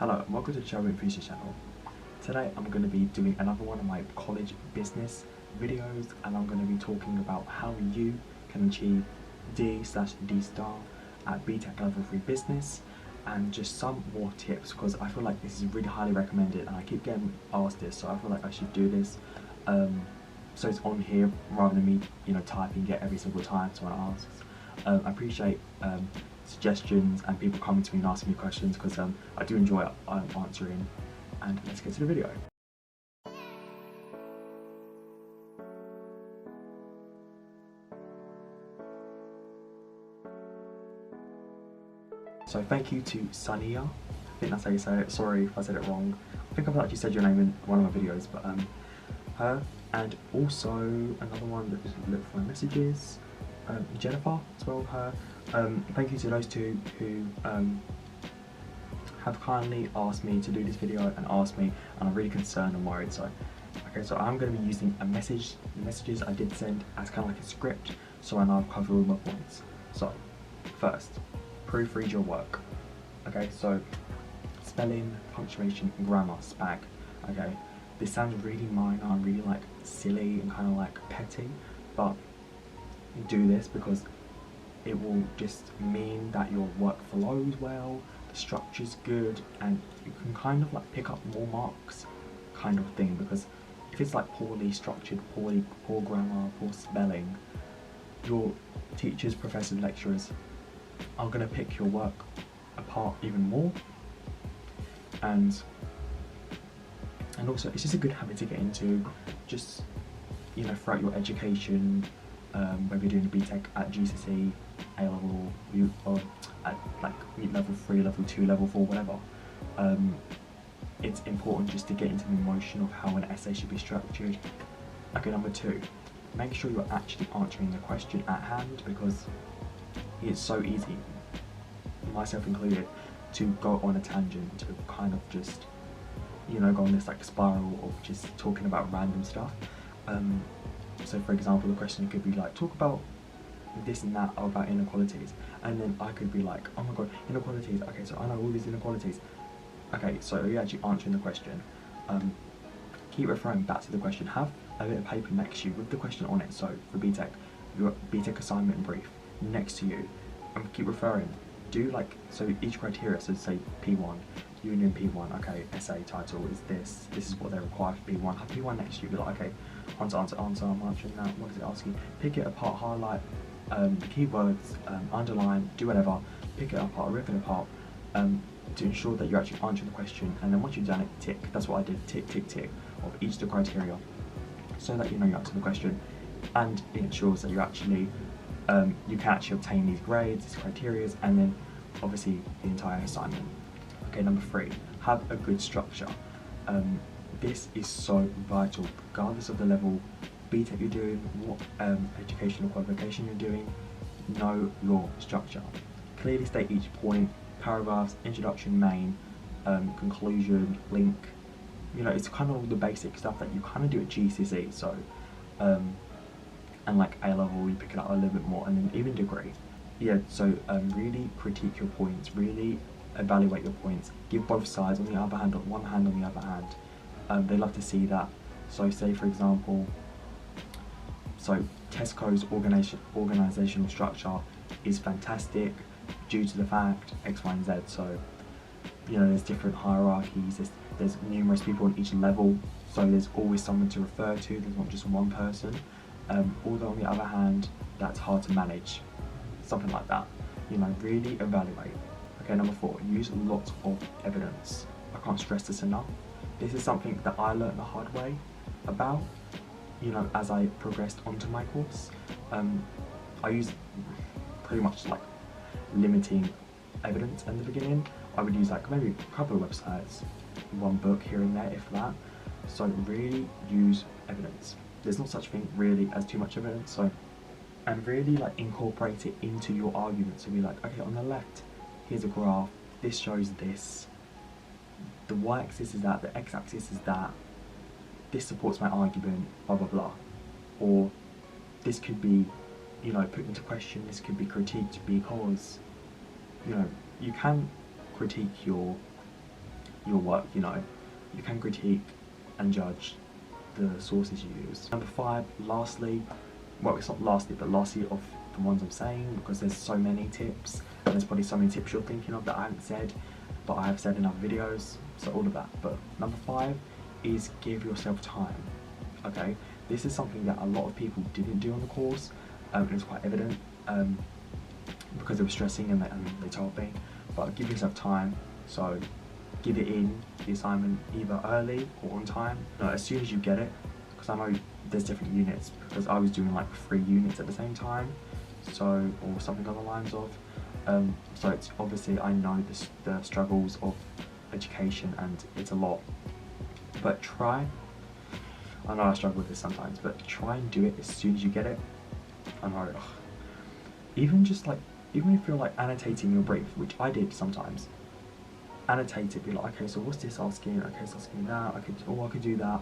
Hello and welcome to the Proofread channel. Today I'm going to be doing another one of my college business videos, and I'm going to be talking about how you can achieve D/D star at BTEC level 3 business, and just some more tips because I feel like this is really highly recommended and I keep getting asked this, so I feel like I should do this so it's on here rather than me typing it every single time someone asks. I appreciate suggestions and people coming to me and asking me questions because I do enjoy answering. And let's get to the video. So thank you to Sania, I think that's how you say it, sorry if I said it wrong. I think I've actually said your name in one of my videos, but her, and also another one that just looked for my messages, Jennifer as well, her. Thank you to those two who have kindly asked me to do this video and asked me, and I'm really concerned and worried. So okay, so I'm going to be using the messages I did send as kind of like a script, so I know I've covered all my points. So first, proofread your work. Okay, so spelling, punctuation, grammar, spag. Okay, this sounds really minor and really like silly and kind of like petty, but do this because it will just mean that your work flows well, the structure's good, and you can kind of like pick up more marks kind of thing. Because if it's like poorly structured, poor grammar, poor spelling, your teachers, professors, lecturers are going to pick your work apart even more. And also it's just a good habit to get into, just throughout your education, whether you're doing a BTEC at GCSE, A level, or at like level 3, level 2, level 4, whatever. It's important just to get into the motion of how an essay should be structured. Okay, number 2, make sure you're actually answering the question at hand, because it's so easy, myself included, to go on a tangent, to kind of just go on this like spiral of just talking about random stuff. So for example, the question could be like, talk about this and that about inequalities, and then I could be like, oh my god, inequalities, okay, so I know all these inequalities. Okay, so you're actually answering the question. Keep referring back to the question. Have a bit of paper next to you with the question on it. So for BTEC, your BTEC assignment and brief next to you, and keep referring. Do like, so each criteria, so say P1, Union P1, okay, essay title is this is what they require for P1. Have P1 next to you, be like, okay, answer, I'm answering that, what does it ask you? Pick it apart, highlight the keywords, underline, do whatever, pick it apart, rip it apart, to ensure that you're actually answering the question. And then once you've done it, tick. That's what I did, tick, tick, tick, of each of the criteria, so that you answer the question, and it ensures that you're actually, you can actually obtain these grades, these criteria, and then obviously the entire assignment. Okay, number 3, have a good structure. This is so vital, regardless of the level BTEC you're doing, what educational qualification you're doing. Know your structure. Clearly state each point, paragraphs, introduction, main, conclusion, link. It's kind of all the basic stuff that you kind of do at GCSE. So, and like A level, you pick it up a little bit more, and then even degree. Yeah. So really critique your points. Really evaluate your points. Give both sides. On the other hand, on one hand, on the other hand. They love to see that. So say for example, so Tesco's organizational structure is fantastic due to the fact X, Y, and Z. So there's different hierarchies, there's numerous people on each level, so there's always someone to refer to, there's not just one person. Although on the other hand, that's hard to manage, something like that. Really evaluate. Okay, number 4, use lots of evidence. I can't stress this enough. This is something that I learned the hard way about, as I progressed onto my course. I used pretty much like limiting evidence in the beginning. I would use like maybe a couple of websites, one book here and there, if that. So really use evidence. There's no such thing really as too much evidence. So, and really like incorporate it into your argument. So be like, okay, on the left, here's a graph, this shows this, the y-axis is that, the x-axis is that, this supports my argument, blah blah blah. Or this could be put into question, this could be critiqued, because you can critique your your work, you know, you can critique and judge the sources you use. Number 5, lastly, well, it's not lastly, but lastly of the ones I'm saying, because there's so many tips, and there's probably so many tips you're thinking of that I haven't said, but I have said in other videos, so all of that. But number 5 is give yourself time, okay? This is something that a lot of people didn't do on the course, and it's quite evident, because they were stressing and they told me, but give yourself time. So give it in, the assignment, either early or on time, as soon as you get it, because I know there's different units, because I was doing like 3 units at the same time, so, or something along the lines of, so it's obviously, I know the struggles of education, and it's a lot, but try, I know I struggle with this sometimes, but try and do it as soon as you get it. I know, even if you're like annotating your brief, which I did sometimes, annotate it, be like, okay, so what's this asking? Okay, it's asking that. I could do that.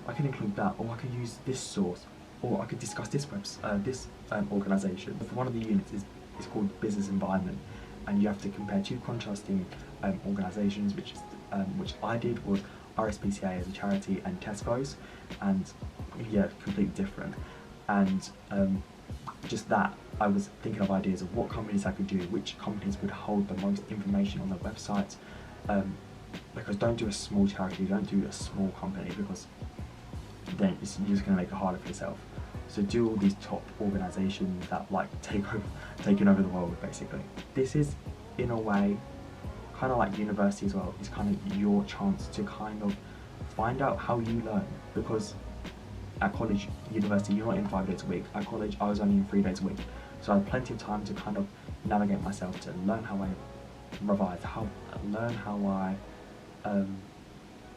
I could include that, or I could use this source, or I could discuss this organisation. One of the units is called business environment, and you have to compare 2 contrasting organisations, which I did was RSPCA as a charity and Tesco's, and yeah, completely different. And just that, I was thinking of ideas of what companies I could do, which companies would hold the most information on their websites, because don't do a small charity, don't do a small company, because then you're just going to make it harder for yourself. So do all these top organisations that like taking over the world, basically. This is, in a way, kind of like university as well. It's kind of your chance to kind of find out how you learn, because at college, university, you're not in 5 days a week. At college, I was only in 3 days a week. So I had plenty of time to kind of navigate myself, to learn how I revise, learn how I,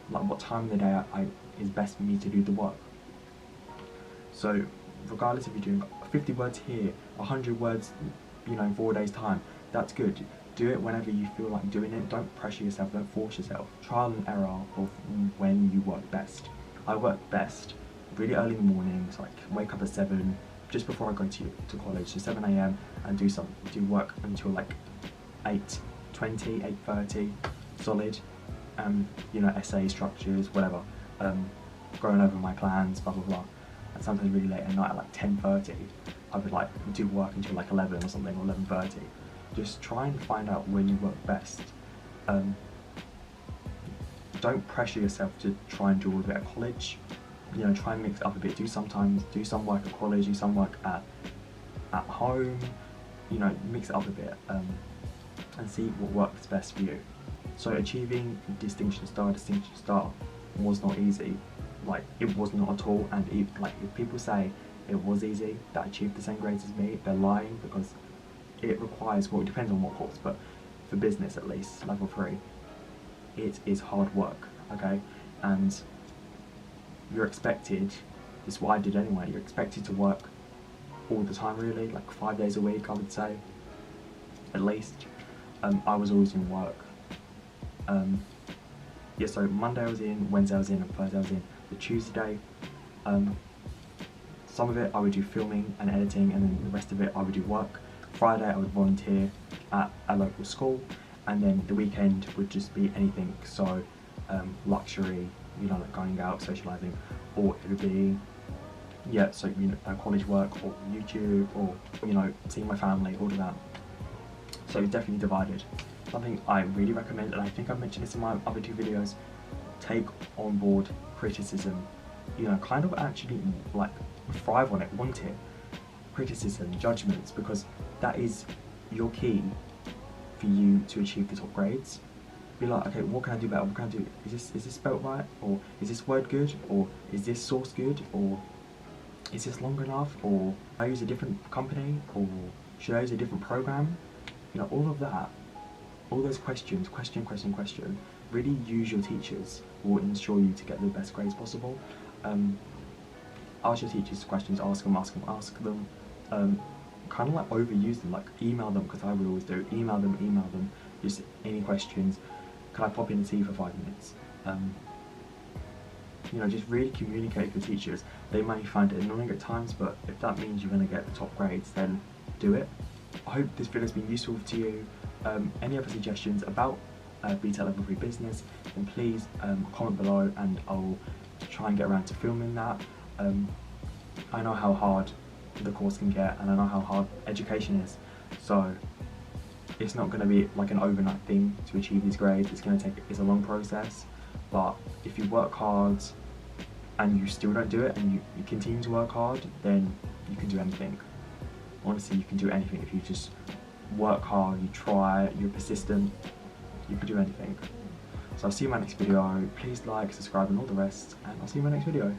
like what time of the day is best for me to do the work. So regardless if you're doing 50 words here, 100 words, you know, in 4 days time, that's good. Do it whenever you feel like doing it. Don't pressure yourself, don't force yourself. Trial and error of when you work best. I work best really early in the morning, so like wake up at 7, just before I go to college, so 7 AM, and do work until like 8:20, 8:30, solid, you know, essay structures, whatever, going over my plans, blah blah blah. And sometimes really late at night, at like 10:30, I would like do work until like 11 or something, or 11:30. Just try and find out when you work best. Don't pressure yourself to try and do all of it at college. You know, try and mix it up a bit. Do some work at college, do some work at home. You know, mix it up a bit, and see what works best for you. So achieving distinction star was not easy. Like, it was not at all. And if people say it was easy, that achieved the same grades as me, they're lying, because it requires, well, it depends on what course, but for business at least, level 3, it is hard work, okay? And you're expected, this is what I did anyway, you're expected to work all the time really, like 5 days a week, I would say, at least. I was always in work. Yeah, so Monday I was in, Wednesday I was in, and Thursday I was in. The Tuesday, some of it I would do filming and editing, and then the rest of it I would do work. Friday I would volunteer at a local school, and then the weekend would just be anything, so luxury, you know, like going out, socialising, or it would be, yeah, so, you know, college work, or YouTube, or, you know, seeing my family, all of that. So it's definitely divided. Something I really recommend, and I think I've mentioned this in my other 2 videos, take on board criticism. You know, kind of actually like thrive on it, want it. Criticism, judgments, because that is your key for you to achieve the top grades. Be like, okay, what can I do better? What can I do? Is this spelt right? Or is this word good? Or is this source good? Or is this long enough? Or should I use a different company? Or should I use a different program? You know, all of that, all those questions, question, really use your teachers, will ensure you to get the best grades possible. Ask your teachers questions, ask them, kind of like overuse them, like email them, because I would always do, email them, just any questions, can I pop in and see you for 5 minutes? You know, just really communicate with your teachers. They may find it annoying at times, but if that means you're going to get the top grades, then do it. I hope this video has been useful to you. Any other suggestions about BTEC Level 3 Business, then please comment below, and I'll try and get around to filming that. I know how hard the course can get, and I know how hard education is, so it's not going to be like an overnight thing to achieve these grades. It's a long process, but if you work hard and you still don't do it, and you continue to work hard, then you can do anything. Honestly, you can do anything if you just work hard, you try, you're persistent, you can do anything. So I'll see you in my next video. Please like, subscribe and all the rest, and I'll see you in my next video.